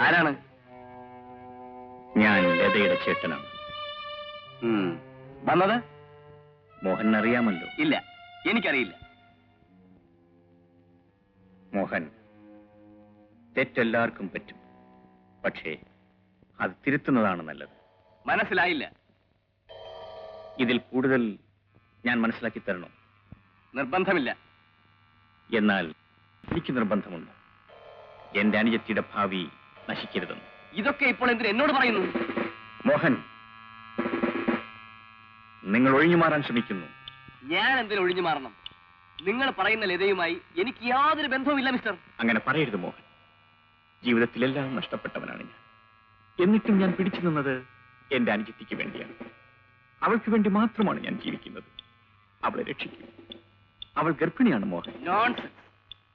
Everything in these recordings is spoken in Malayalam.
ആരാണ്? ഞാൻ ലതയുടെ ചേട്ടനാണ്. വന്നത്? മോഹൻ അറിയാമല്ലോ. ഇല്ല, എനിക്കറിയില്ല. മോഹൻ, തെറ്റെല്ലാവർക്കും പറ്റും. പക്ഷേ അത് തിരുത്തുന്നതാണ് നല്ലത്. മനസ്സിലായില്ല. ഇതിൽ കൂടുതൽ ഞാൻ മനസ്സിലാക്കി തരണോ? നിർബന്ധമില്ല. എന്നാൽ എനിക്ക് നിർബന്ധമുണ്ട്. എന്റെ അനുജത്തിയുടെ ഭാവി നശിക്കരുതെന്ന്. ഇതൊക്കെ ഇപ്പോൾ എന്തിന് എന്നോട് പറയുന്നു? മോഹൻ, നിങ്ങൾ ഒഴിഞ്ഞു മാറാൻ ശ്രമിക്കുന്നു. ഞാൻ എന്തിനു ഒഴിഞ്ഞു മാറണം? നിങ്ങൾ പറയുന്ന ലതയുമായി എനിക്ക് യാതൊരു ബന്ധവുമില്ല മിസ്റ്റർ. അങ്ങനെ പറയരുത് മോഹൻ. ജീവിതത്തിലെല്ലാം നഷ്ടപ്പെട്ടവനാണ് ഞാൻ. എന്നിട്ടും ഞാൻ പിടിച്ചു നിന്നത് എന്റെ അനുജത്തിക്ക് വേണ്ടിയാണ്. അവൾക്ക് വേണ്ടി മാത്രമാണ് ഞാൻ ജീവിക്കുന്നത്. അവളെ രക്ഷിക്കും. അവൾ ഗർഭിണിയാണ് മോഹൻ. നോൺസെൻസ്.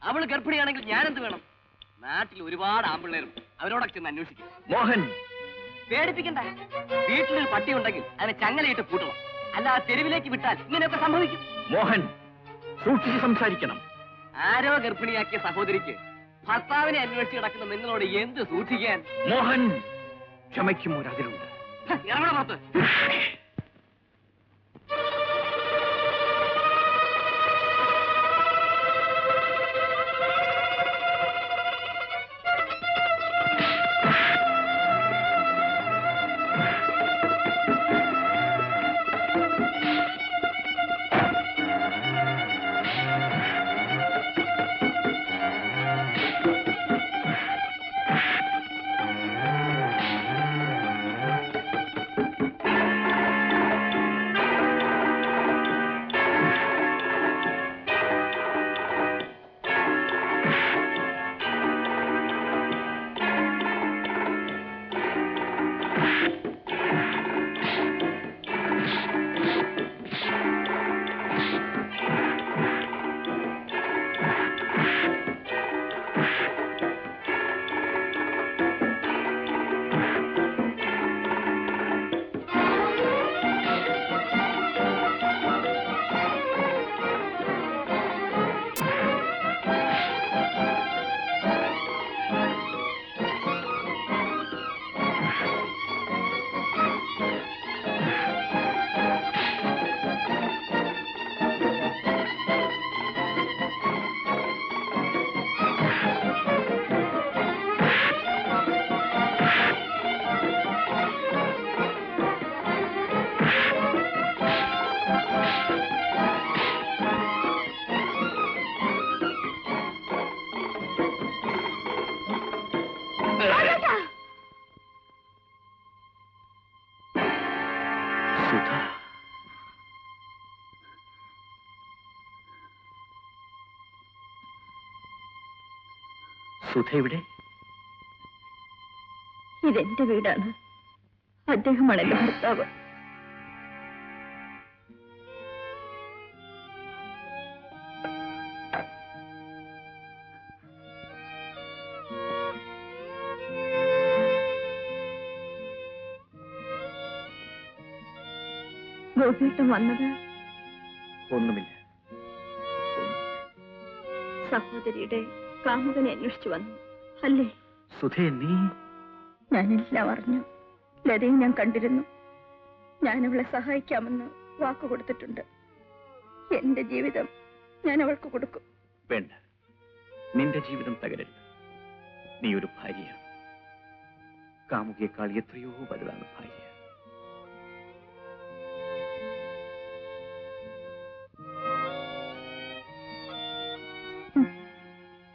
അവൾ ഗർഭിണിയാണെങ്കിൽ ഞാൻ എന്ത് വേണം? നാട്ടിൽ ഒരുപാട് ആമ്പിള്ളേരും അവരോടൊക്കെ ചെന്ന് അന്വേഷിക്കും. മോഹൻ, പേടിപ്പിക്കണ്ട. വീട്ടിലൊരു പട്ടി ഉണ്ടെങ്കിൽ അതിനെ ചങ്ങലയിട്ട് പൂട്ടണം. അല്ല തെരുവിലേക്ക് വിട്ടാൽ ഇങ്ങനെയൊക്കെ സംഭവിക്കും. മോഹൻ, സൂക്ഷിച്ച് സംസാരിക്കണം. ആരോ ഗർഭിണിയാക്കിയ സഹോദരിക്ക് ഭർത്താവിനെ അന്വേഷിച്ച് കിടക്കുന്ന നിങ്ങളോട് എന്ത് സൂക്ഷിക്കാൻ? മോഹൻ, ക്ഷമയ്ക്കും ഒരു അതിലുണ്ട്. ഇറങ്ങണ പുറത്ത്. സുധ എവിടെ? ഇതെന്റെ വീടാണ്. അദ്ദേഹമാണ് എന്റെ ഭർത്താവ്. ഗോപിയേട്ടൻ വന്നത്? ഒന്നുമില്ല. സഹോദരിയുടെ കാമുകനെ അന്വേഷിച്ചു വന്നു അല്ലേ? സുധേ, നീ? ഞാനെല്ലാം അറിഞ്ഞു. ലതയെ ഞാൻ കണ്ടിരുന്നു. ഞാൻ അവളെ സഹായിക്കാമെന്ന് വാക്കു കൊടുത്തിട്ടുണ്ട്. എന്റെ ജീവിതം ഞാൻ അവൾക്ക് കൊടുക്കും. വേണ്ട, നിന്റെ ജീവിതം തകരരുത്. നീ ഒരു ഭാര്യയാണ്. കാമുകിയേക്കാൾ എത്രയോ വലുതാണ് ഭാര്യ.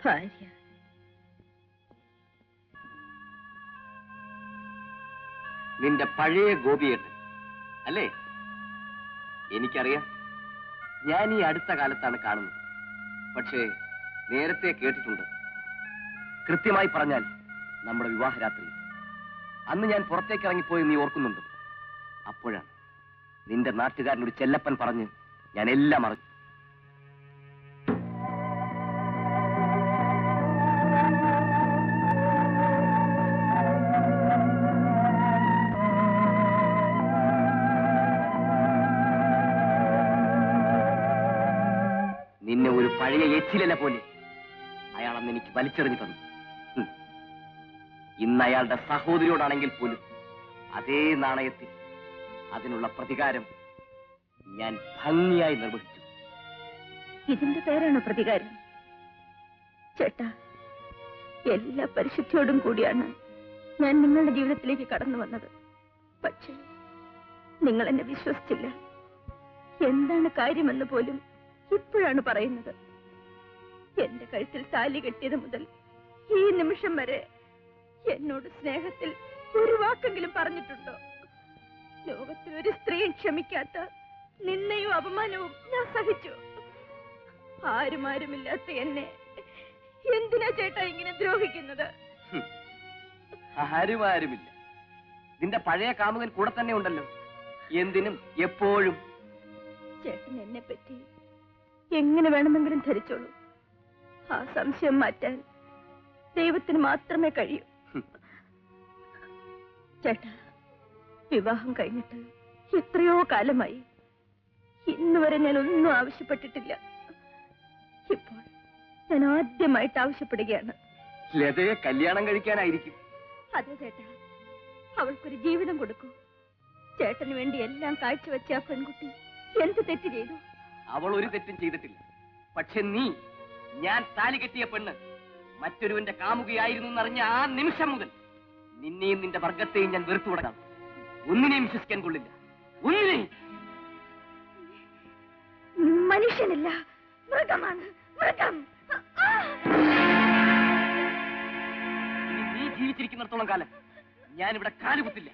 ഭാര്യ നിന്റെ പഴയ ഗോപിയേട്ടൻ അല്ലേ? എനിക്കറിയാം. ഞാൻ ഈ അടുത്ത കാലത്താണ് കാണുന്നത്. പക്ഷേ നേരത്തെ കേട്ടിട്ടുണ്ട്. കൃത്യമായി പറഞ്ഞാൽ നമ്മുടെ വിവാഹരാത്രി. അന്ന് ഞാൻ പുറത്തേക്ക് ഇറങ്ങിപ്പോയി, നീ ഓർക്കുന്നുണ്ട്? അപ്പോഴാണ് നിന്റെ നാട്ടുകാരനൊരു ചെല്ലപ്പൻ പറഞ്ഞ് ഞാൻ എല്ലാം അറിഞ്ഞു. നിന്നെ ഒരു പഴയ എച്ചിലെ പോലെ അയാളന്ന് എനിക്ക് വലിച്ചെറിഞ്ഞു തന്നു. ഇന്ന് അയാളുടെ സഹോദരിയോടാണെങ്കിൽ പോലും അതേ നാണയത്തിൽ അതിനുള്ള പ്രതികാരം ഞാൻ ഭംഗിയായി നിർവഹിച്ചു. ഇതിന്റെ പേരാണോ പ്രതികാരം? ചേട്ടാ, എല്ലാ പരിശുദ്ധിയോടും കൂടിയാണ് ഞാൻ നിങ്ങളുടെ ജീവിതത്തിലേക്ക് കടന്നു വന്നത്. പക്ഷേ നിങ്ങൾ എന്നെ വിശ്വസിച്ചില്ല. എന്താണ് കാര്യമെന്ന് പോലും ഇപ്പോഴാണ് പറയുന്നത്. എന്റെ കഴുത്തിൽ താലി കെട്ടിയത് മുതൽ ഈ നിമിഷം വരെ എന്നോട് സ്നേഹത്തിൽ ഒരു വാക്കെങ്കിലും പറഞ്ഞിട്ടുണ്ടോ? ലോകത്തിൽ ഒരു സ്ത്രീയും ക്ഷമിക്കാത്ത നിന്നയും അപമാനവും ഞാൻ സഹിച്ചു. ആരുമില്ലാത്ത എന്നെ എന്തിനാ ചേട്ടാ ഇങ്ങനെ ദ്രോഹിക്കുന്നത്? ആരുമില്ല. നിന്റെ പഴയ കാമുകൻ കൂടെ തന്നെ ഉണ്ടല്ലോ, എന്തിനും എപ്പോഴും. ചേട്ടൻ എന്നെ പറ്റി എങ്ങനെ വേണമെങ്കിലും ധരിച്ചോളൂ. ആ സംശയം മാറ്റാൻ ദൈവത്തിന് മാത്രമേ കഴിയൂ. ചേട്ടാ, വിവാഹം കഴിഞ്ഞിട്ട് എത്രയോ കാലമായി. ഇന്ന് വരെ ഞാൻ ഒന്നും ആവശ്യപ്പെട്ടിട്ടില്ല. ഇപ്പോൾ ഞാൻ ആദ്യമായിട്ട് ആവശ്യപ്പെടുകയാണ്. ലതയെ കല്യാണം കഴിക്കാനായിരിക്കും. അതെ ചേട്ടാ, അവൾക്കൊരു ജീവിതം കൊടുക്കൂ. ചേട്ടന് വേണ്ടി എല്ലാം കാഴ്ചവെച്ച ആ പെൺകുട്ടി എന്ത് തെറ്റ് ചെയ്തു? അവൾ ഒരു തെറ്റും ചെയ്തിട്ടില്ല. പക്ഷെ നീ, ഞാൻ താലി കെട്ടിയ പെണ്ണ് മറ്റൊരുവന്റെ കാമുകയായിരുന്നു എന്നറിഞ്ഞ ആ നിമിഷം മുതൽ നിന്നെയും നിന്റെ വർഗത്തെയും ഞാൻ വെറുത്തു തുടങ്ങാം. ഒന്നിനെയും വിശ്വസിക്കാൻ കൊള്ളില്ല, ഒന്നിനെയും. മനുഷ്യനില്ല, മൃഗമാണ്, മൃഗം. നീ ജീവിച്ചിരിക്കുന്നിടത്തോളം കാലം ഞാനിവിടെ കാലുകുത്തില്ല.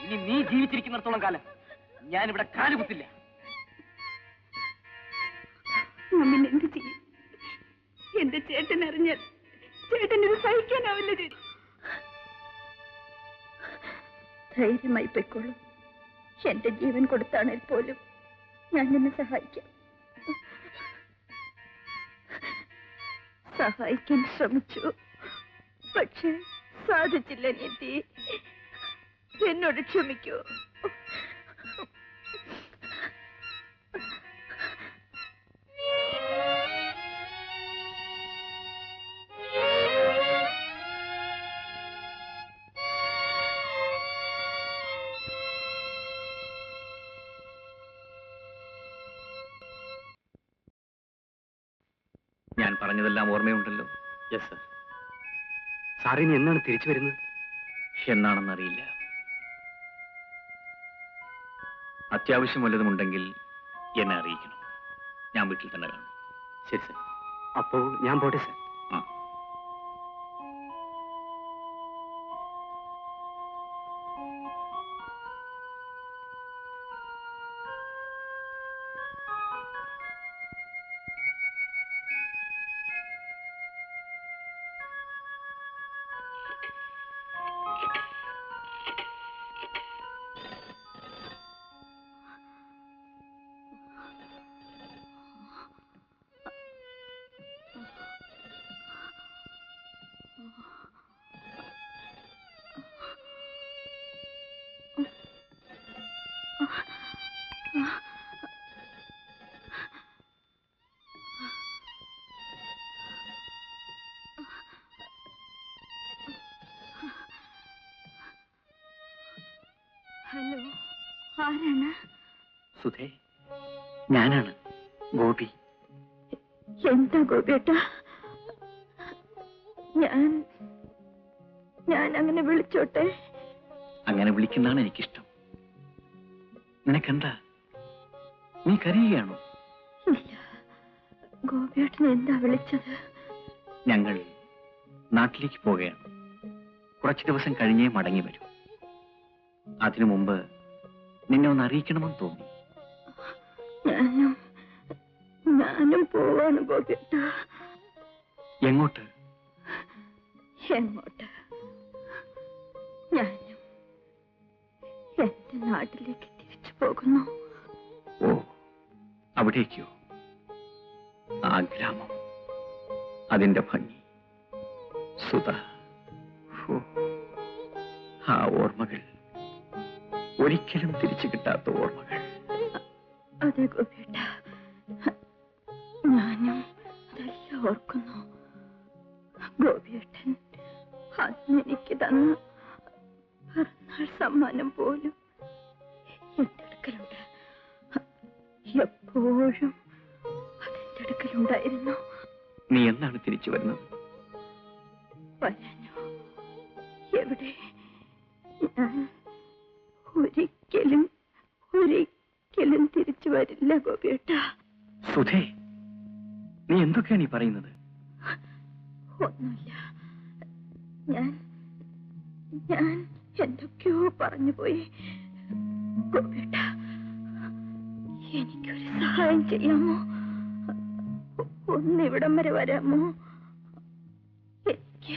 ഇനി നീ ജീവിച്ചിരിക്കുന്നിടത്തോളം കാലം ഞാനിവിടെ കാലുകുത്തില്ല. എന്ത് ചെയ്യും? എന്റെ ചേട്ടൻ അറിഞ്ഞാൽ ചേട്ടൻ ഇത് സഹിക്കാനാവില്ല. ചേച്ചി, ധൈര്യമായി പൊയ്ക്കോളൂ. എന്റെ ജീവൻ കൊടുത്താണെങ്കിൽ പോലും ഞാൻ നിന്നെ സഹായിക്കാം. സഹായിക്കാൻ ശ്രമിച്ചു, പക്ഷെ സാധിച്ചില്ല. നീതി, എന്നോട് ക്ഷമിക്കൂ. ഞാൻ പറഞ്ഞതെല്ലാം ഓർമ്മയുണ്ടല്ലോ? Yes sir. സാറിന് എന്നാണ് തിരിച്ചു വരുന്നത്? എന്നാണെന്നറിയില്ല. അത്യാവശ്യം വല്ലതുമുണ്ടെങ്കിൽ എന്നെ അറിയിക്കണം. ഞാൻ വീട്ടിൽ തന്നെ കാണും. ശരി സർ. അപ്പോ ഞാൻ പോട്ടെ സർ. ആ. ഹലോ, ആരാണ്? സുധേ, ഞാനാണ് ഗോപി. എന്താ ഗോപിയേട്ടാ? ഞാൻ അങ്ങനെ വിളിച്ചോട്ടെ? അങ്ങനെ വിളിക്കുന്നതാണ് എനിക്കിഷ്ടം. നിനക്കെന്താ? നീ കരയുകയാണോ? ഇല്ല, ഗോപിയേട്ടൻ എന്താ വിളിച്ചത്? ഞങ്ങൾ നാട്ടിലേക്ക് പോവുകയാണ്. കുറച്ചു ദിവസം കഴിഞ്ഞേ മടങ്ങി വരൂ. അതിനു മുമ്പ് നിന്നെ ഒന്ന് അറിയിക്കണമെന്ന് തോന്നി. ഞാനും പോവാണ് ഗോപിയേട്ട. എങ്ങോട്ട്? എങ്ങോട്ട്? ഞാനും എന്റെ നാട്ടിലേക്ക് തിരിച്ചു പോകുന്നു. ഓ, അവിടേക്കോ? ആ ഗ്രാമം, അതിന്റെ ഭംഗി, സുധ, ആ ഓർമ്മകൾ, ഒരിക്കലും തിരിച്ചു കിട്ടാത്ത ഓർമ്മകൾ. അതെ ഗോപിയേട്ട, ഞാനും അതെല്ലാം ഓർക്കുന്നു. ഗോപിയേട്ടൻ അന്ന് എനിക്ക് തന്ന പിറന്നാൾ സമ്മാനം പോലും എന്റെ അടുക്കലുണ്ട്. എപ്പോഴും അതെന്റെ അടുക്കലുണ്ടായിരുന്നു. നീ എന്നാണ് തിരിച്ചു വരുന്നത്? വരാനോ? എവിടെ? ഞാൻ ഒരിക്കലും തിരിച്ചു വരില്ല ഗോപിയേട്ട. സുധേ, നീ എന്തൊക്കെയാണ് ഈ പറയുന്നത്? ഒന്നുമില്ല. ഞാൻ എന്തൊക്കെയോ പറഞ്ഞു പോയി ഗോപിയേട്ട. എനിക്കൊരു സഹായം ചെയ്യാമോ? ഒന്നിവിടം വരെ വരാമോ? എനിക്ക്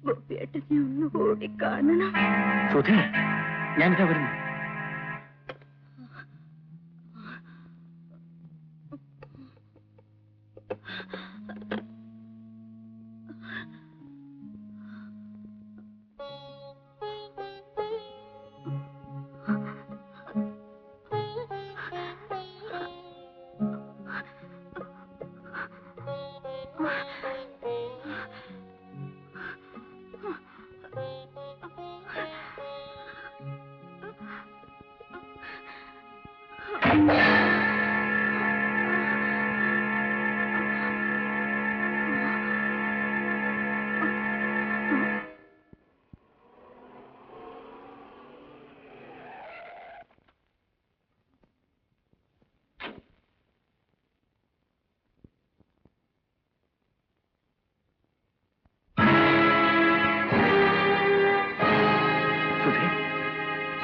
ഗോപിയേട്ടനെ ഒന്നുകൂടി കാണണം. സുധേ, ഞാനിതാ വരുന്നു.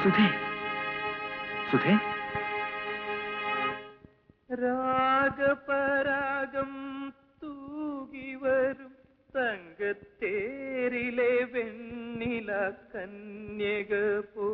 സുധേ, സുധേ, രാഗപരാഗം തൂകി വരും തങ്കത്തേരിലെ വെണ്ണില കന്യക പോ